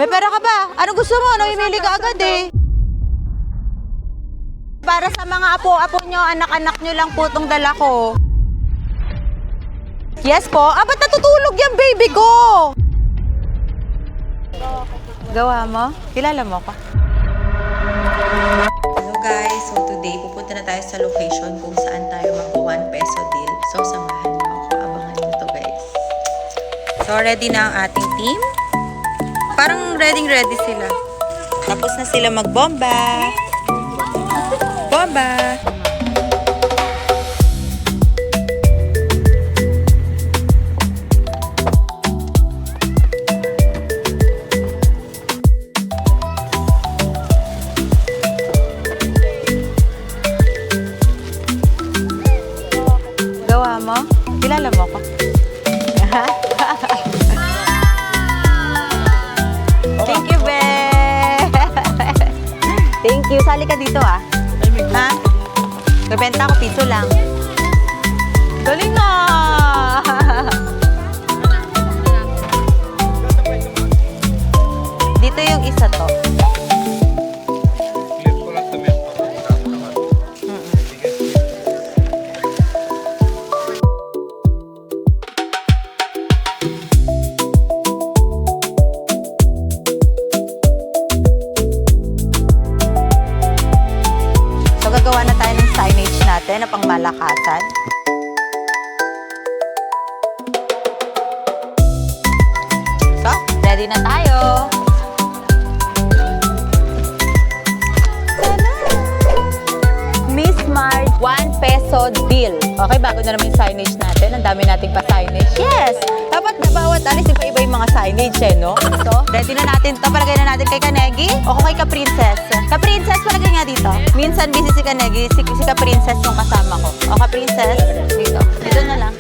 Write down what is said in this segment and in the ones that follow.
May pera ka ba? Anong gusto mo? Namimili ka agad eh. Para sa mga apo-apo nyo, anak-anak nyo lang po itong dala ko. Yes po? Ba't natutulog yung baby ko? Gawa mo? Kilala mo ko? Hello guys, so today pupunta na tayo sa location kung saan tayo mag-1 peso deal. So samahan niyo ako, abangan niyo to guys. So ready na ang ating team. Parang ready sila. Tapos na sila magbomba. Bomba! Gawa mo? Kilala mo ko? Thank you, be! Thank you. Sali ka dito, ah. Ha? Nabenta ko piso lang. Galing na! Dito yung isa to. Gagawa na tayo ng signage natin na pangmalakasan. So, ready na tayo. Miss March, 1 peso deal. Okay, bago na naman yung signage natin. Ang dami nating pa-signage. Yes! Dapat na bawat alis, iba-iba yung mga signage eh, no? So, ready na natin ito. Palagay na natin kay Kanegi o kay Ka-Princess. Ka-Princess, palagay nga dito. Minsan busy si Kanegi, si Ka-Princess yung kasama ko. O Ka-Princess, dito. Dito na lang.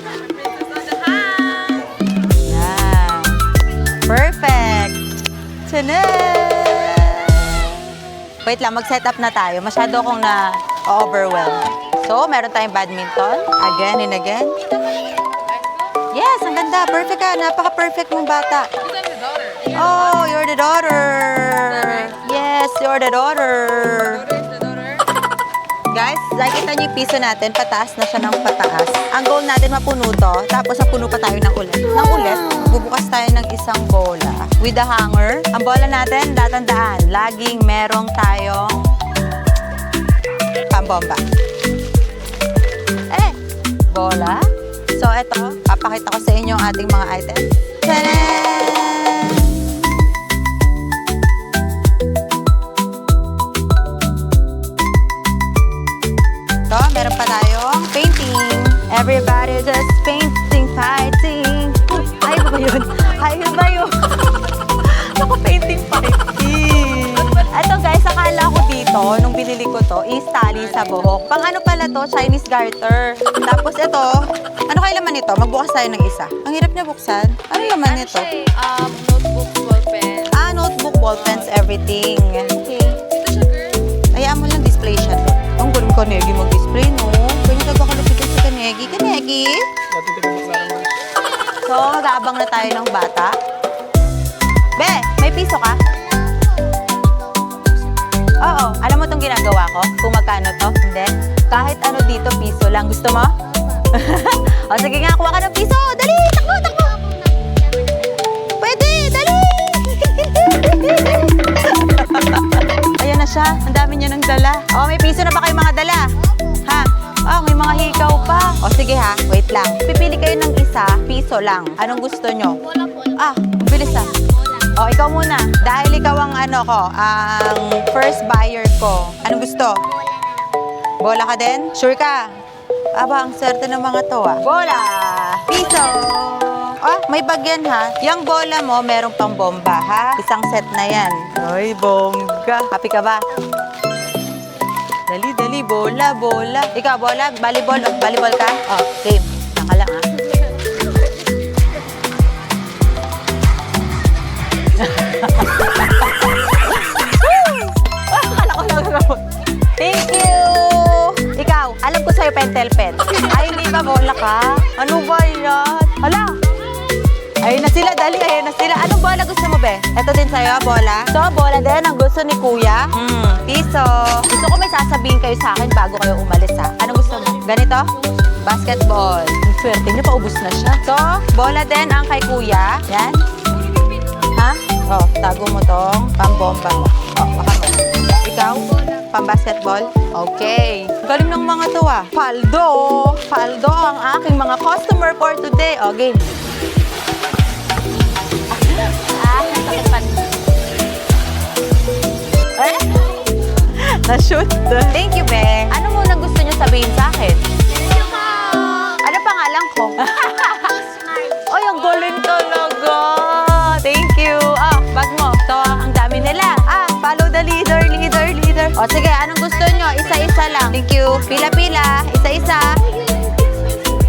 Yan. Perfect! Tanan! Wait lang, mag-set up na tayo. Masyado akong na-overwhelm. So, meron tayong badminton. Again and again. Yes, ang ganda. Perfect ka. Napaka-perfect mong bata. Oh, you're the daughter. Yes, you're the daughter. Guys, nakikita niyo yung piso natin. Pataas na siya ng pataas. Ang goal natin mapuno to. Tapos mapuno pa tayo ng ulit. Bubukas tayo ng isang bola. With the hanger. Ang bola natin, tatandaan. Laging merong tayong pambomba. Bola. So, eto, papakita ko sa inyo ang ating mga items. Tanan! So, meron pa tayong painting. Everybody just painting, fighting. Ayaw ba yun? Ayaw ba yun? Ako, painting, fighting. Ito guys, akala ko dito, nung binili ko to, is tali sa buhok. Pang ano pala to? Chinese garter. Tapos ito, ano kaya laman nito? Magbukas tayo ng isa. Ang hirap niya buksan. Ano laman nito? Notebook, ballpen. Notebook, ballpens, everything. Okay. Ito siya, girl. Hayaan mo lang display siya to. Ang galing Kanegi mag-display, no? Pwede ka ba kalapitan si Kanegi? Kanegi? So, mag-aabang na tayo ng bata. Be, may piso ka? Oo. Alam mo itong ginagawa ko? Kung magkano to? Hindi. Kahit ano dito, piso lang. Gusto mo? O sige nga, kuha ka ng piso. Dali! Takbo! Takbo! Pwede! Dali! Ayan na siya. Ang dami niya ng dala. O, may piso na ba kayo mga dala? Ha? May mga hikaw pa. O sige ha, wait lang. Pipili kayo ng isa, piso lang. Anong gusto nyo? Bola po. Bilis ah. O, ikaw muna. Dahil ikaw ang ang first buyer ko. Anong gusto? Bola ka din? Sure ka? Aba, ang swerte ng mga to ah. Bola! Piso! May bagyan ha. Yung bola mo, merong pang bomba ha. Isang set na yan. Ay, bongga. Happy ka ba? Dali, dali. Bola, bola. Ikaw, bola? Volleyball? Volleyball ka? Game. Saka lang ah. Akala ko lang. Thank you! Ikaw, alam ko sa'yo pentel pen. Ay, hindi ba bola ka? Ano ba yan? Hala! Ayun na sila, dali. Ayan na sila. Anong bola gusto mo, be? Ito din sa'yo, bola. So, bola din ang gusto ni Kuya. Piso. Gusto ko may sasabihin kayo sa akin bago kayo umalis, ha? Anong gusto mo? Ganito? Basketball. Ang swerte niyo, paubos na siya. So, bola din ang kay Kuya. Yan. Ha? Oh, tago mo tong pambomba mo. Oh, baka mo. Ikaw? Pang-basketball? Okay. Galing ng mga to, ah. Paldo. Paldo ang aking mga customer for today. Oh, game. Sakit pa. Eh? Na-shoot. Thank you, be. Ano muna gusto niyo sabihin sa akin? Ano pangalan ko? Ay, ang galing talaga. Thank you. Ah, bag mo. So, ang dami nila. Ah, follow the leader, leader, leader. O, sige, anong gusto nyo? Isa-isa lang. Thank you. Pila-pila. Isa-isa.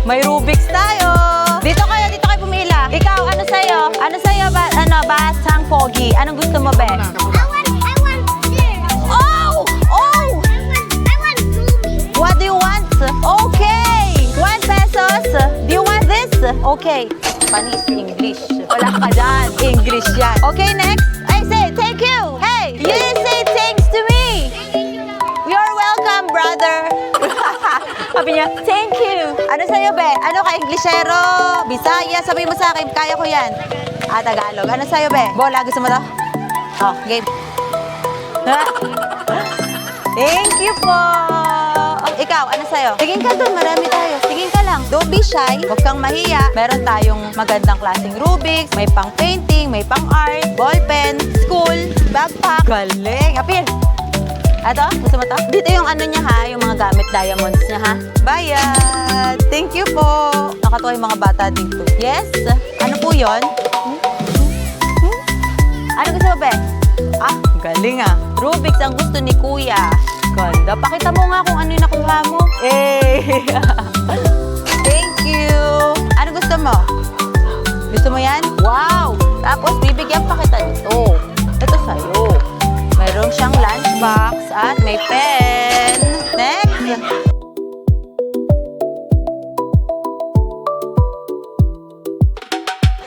May Rubik's tayo. Dito kayo pumila. Ikaw, ano sa'yo? Ano sa'yo? Basang pogi. Anong gusto mo, be? Oh! Oh! What do you want? Okay! 1 pesos. Do you want this? Okay. Panis English. Wala ka dyan. English yan. Okay, next. I say thank you. Hey, you say thanks to me. You're welcome, brother. Sabi niya, thank you. Ano sa'yo, be? Ano ka, Englishero? Bisaya, sabi mo sa akin, kaya ko yan. Ah, Tagalog. Ano sa'yo, be? Bola, gusto mo to? Oh, game. Thank you po. Oh, ikaw, ano sa'yo? Tingin ka dun, marami tayo. Tingin ka lang. Don't be shy. Huwag kang mahiya. Meron tayong magandang klaseng Rubik's. May pang painting, may pang art, ballpen, school, backpack. Galing. Apir. Ato, gusto mo to? Dito yung ano niya ha, yung mga gamit diamonds niya ha. Bayad. Thank you po. Nakatuwa yung mga bata dito. Yes. Ano po yun? Ano gusto mo, be? Ah, galing ah. Rubik's ang gusto ni Kuya. Ganda. Pakita mo nga kung ano yung nakuha mo. Eh. Thank you. Ano gusto mo? Gusto mo yan? Wow! Tapos bibigyan pa kita nito. Ito sa'yo. Mayroon siyang lunchbox at may pen. Next.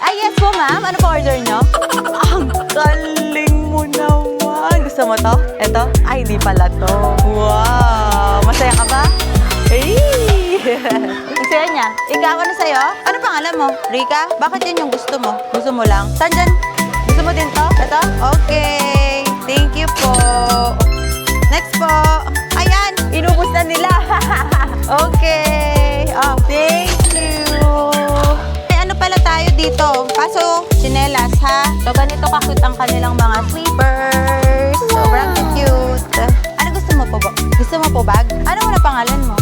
Ay, yes po, ma'am. Ano po order nyo? Ang galing mo naman. Gusto mo to? Ito? Ay, di pala to. Wow! Masaya ka ba? Ay! Ang saya niya. Ikaw, ano sa'yo? Ano pangalan mo? Rika? Bakit yun yung gusto mo? Gusto mo lang? Saan dyan? Gusto mo din to? Ito? Okay. Thank you po. Next po. Ayan! Inubos na nila. Okay. Oh, thank you. Ano pala tayo dito? Kaso, chinelas ha? So, ganito kakute ang kanilang mga slippers. Sobrang cute. Ano gusto mo po? Gusto mo po bag? Ano mo na pangalan mo?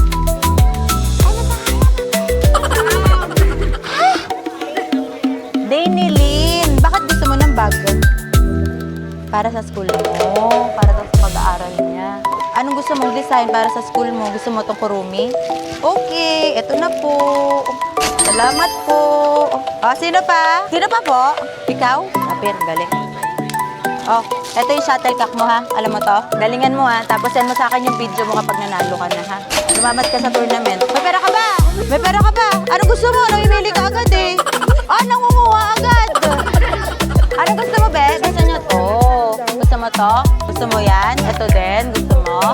Dainilyn. Bakit gusto mo ng bag? Para sa school mo. Para sa pag-aaral niya. Anong gusto mong design para sa school mo? Gusto mo itong kurumi? Okay, eto na po. Salamat po. Oh, sino pa? Sino pa po? Ikaw? Apir, galing. Oh, eto yung shuttlecock mo ha. Alam mo to? Galingan mo ha. Tapos send mo sa akin yung video mo kapag nanalo ka na ha. Lumamat ka sa tournament. May pera ka ba? May pera ka ba? Anong gusto mo? Namimili ka agad eh. Ah, nangunguha agad. Anong gusto mo, be? Gusto nyo to? Gusto mo to? Gusto mo yan? Ito din? Gusto mo?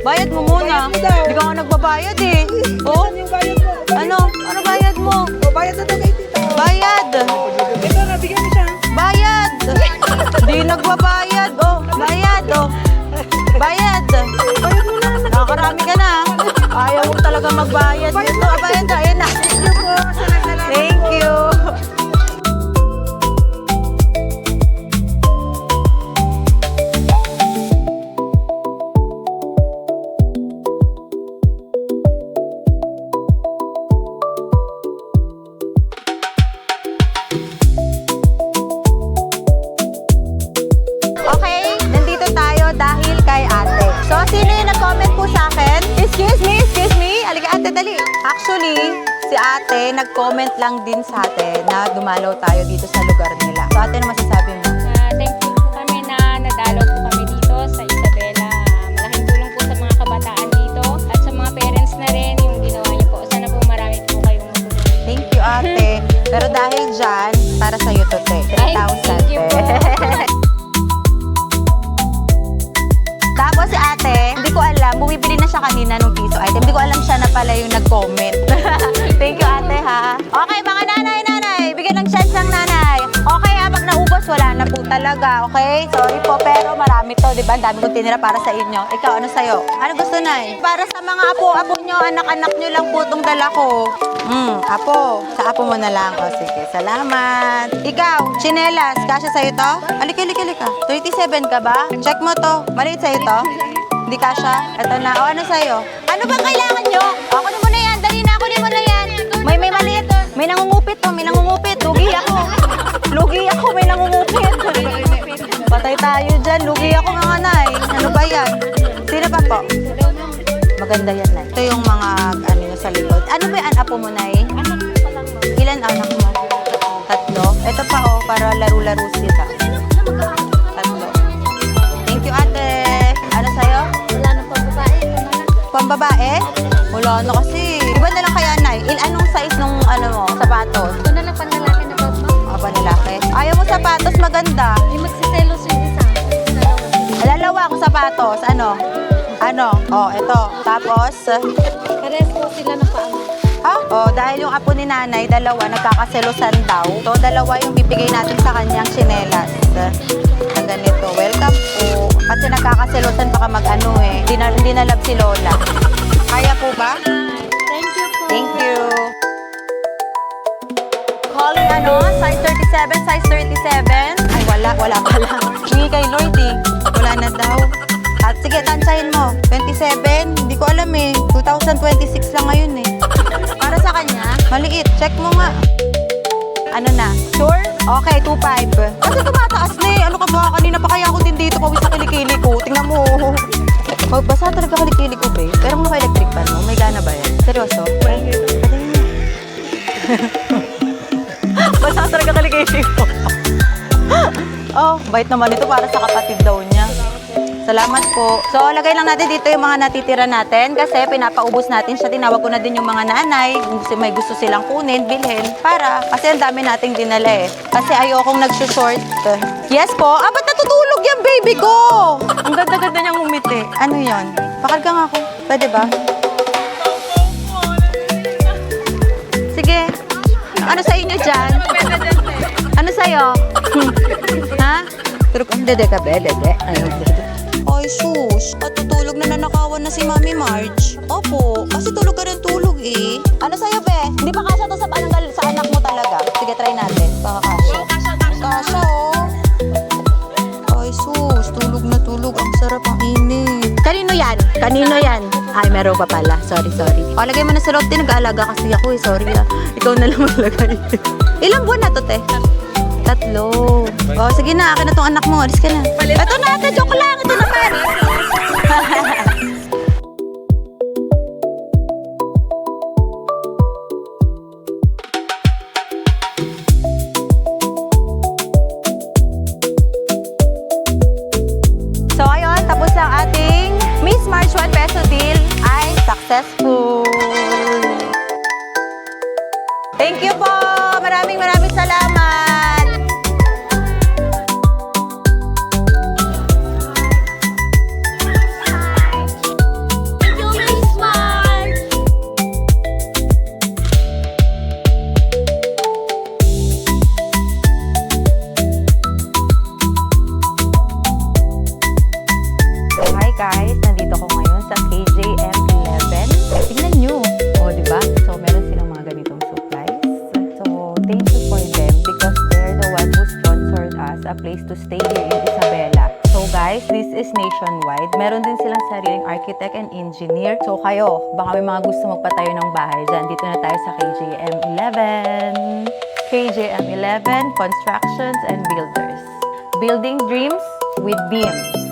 Bayad mo muna. Hindi ka nga nagbabayad eh. Oh? Ano? Ano bayad mo? Bayad na to kay tita. Bayad! Ito, nabigyan mo siya. Bayad! Hindi nagbabayad. Oh, bayad. Oh. Bayad. Bayad mo na. Nakakarami ka na. Ayaw mo talaga magbayad. Ito, bayad na. Ayan na. Thank you po sa nagdala. Thank you. Okay, nandito tayo dahil kay ate. So, sino yung nag-comment po sa akin? Excuse me. Halika ate, dali. Actually, si ate nag-comment lang din sa atin na dumalaw tayo dito sa lugar nila. So, ate, ano masasabi mo? Thankful po kami na nadalaw po kami dito sa Isabela. Malaking tulong po sa mga kabataan dito at sa mga parents na rin yung ginawa niyo po. Sana po marami po kayong matulungan. Thank you, ate. Pero dahil dyan, Okay, mga nanay, bigyan ng chance ng nanay. Okay ha, pag naubos, wala na po talaga, okay? Sorry po, pero marami to, di ba? Ang dami kong tinira para sa inyo. Ikaw, ano sa'yo? Ano gusto, Nay? Para sa mga apo-apo nyo, anak-anak nyo lang po itong dala ko. Apo. Sa apo mo na lang. O, sige, salamat. Ikaw, chinelas, kasya sa'yo to? Alika. 37 ka ba? Check mo to. Maliit sa'yo to? Hindi kasya? Ito na. O, ano sa'yo? Ano bang kailangan nyo? Kunin mo na yan. Dali na, kunin mo na yan. May maliit. May nangungupit to. May nangungupit. Lugi ako. May nangungupit. Patay tayo dyan. Lugi ako nga Nay. Ano ba yan? Sino pa po? Maganda yan, Nay. Ito yung mga ano nyo sa likod. Ano ba yung apo mo, Nay? Anak ko pa lang, ma'am. Ilan anak mo? 3. Ito pa para laro-laro sila. 3. Thank you, ate. Ano sa'yo? Wala na pang babae. Pambabae? Wala na kasi. Iba na lang kaya, Nay. Anong size nung sapatos? Ito na lang panlalaki na bag, ma'am. Panlalaki. Ayaw mo sapatos, maganda. Hindi magsiselos yung isa. Dalawa ang sapatos. Ano? Ito. Tapos, Pares po sila na paano. dahil yung apo ni nanay, dalawa, nagkakaselosan daw. So, dalawa yung bibigay natin sa kanyang tsinelas. Na ganito. Welcome po. Kasi nagkakaselosan baka Hindi na love si Lola. Kaya po ba? Thank you po. Thank you. Calling size 37, size 37. Ay, wala pala. Hingi kay Lord Wala na daw. At sige, tansahin mo. 27, hindi ko alam 2026 lang ngayon Para sa kanya, maliit. Check mo nga. Ano na? Sure? Okay, 2.5. Kasi tumataas Ano ka ba? Kanina pa kaya ako din dito. Pawis sa kilikili ko. Tingnan mo. Basa talaga kilikili ko, babe. Pero mo electric fan mo. May gana ba yan? Seryoso? Basa talaga kilikili ko. Bait naman ito para sa kapatid daw niya. Salamat po. So, lagay lang natin dito yung mga natitira natin kasi pinapaubos natin siya. Tinawag ko na din yung mga nanay kung may gusto silang kunin, bilhin. Kasi ang dami nating dinala Kasi ayokong nagsushort. Yes po. Ba't natutulog yung baby ko? Ang ganda-ganda niyang umiti. Ano yon? Pakarga nga ako. Pwede ba? Sige. Ano sa inyo dyan? Ano sa'yo? Ha? Turok ang dede ka, be? Dede. Ayun, dede. Ay, sus. Patutulog na nanakawan na si Mami Marge. Opo, kasi tulog ka ng tulog Ano sa'yo, be? Hindi pa kasya to sa anak mo talaga. Sige, try natin. Baka kasya. Kasya, Ay, sus. Tulog na tulog. Ang sarap, ang init. Kanino yan? Ay, meron pa pala. Sorry. Lagay mo na sa loob. Nag-aalaga kasi ako Sorry Ikaw na lang maglagay. Ilang buwan na to, te? 3. Sige na. Akin na tong anak mo. Alis ka na. Ito na, ate. Joke lang. Ito naman. So, ayun. Tapos ang ating Miss March 1 peso deal ay successful. Thank you po. Maraming salamat. Thank you, Miss March. Hi guys, nandito ko ngayon sa KJM 11. Tingnan nyo. Diba? So, meron silang mga ganitong supplies. So, thank you for them because they're the one who sponsored us a place to stay here in Isabela. So, guys, this is nationwide. Meron din silang sariling architect and engineer. So, kayo, baka may mga gusto magpatayo ng bahay dyan. Dito na tayo sa KJM 11. KJM 11 Constructions and Builders. Building dreams with beams.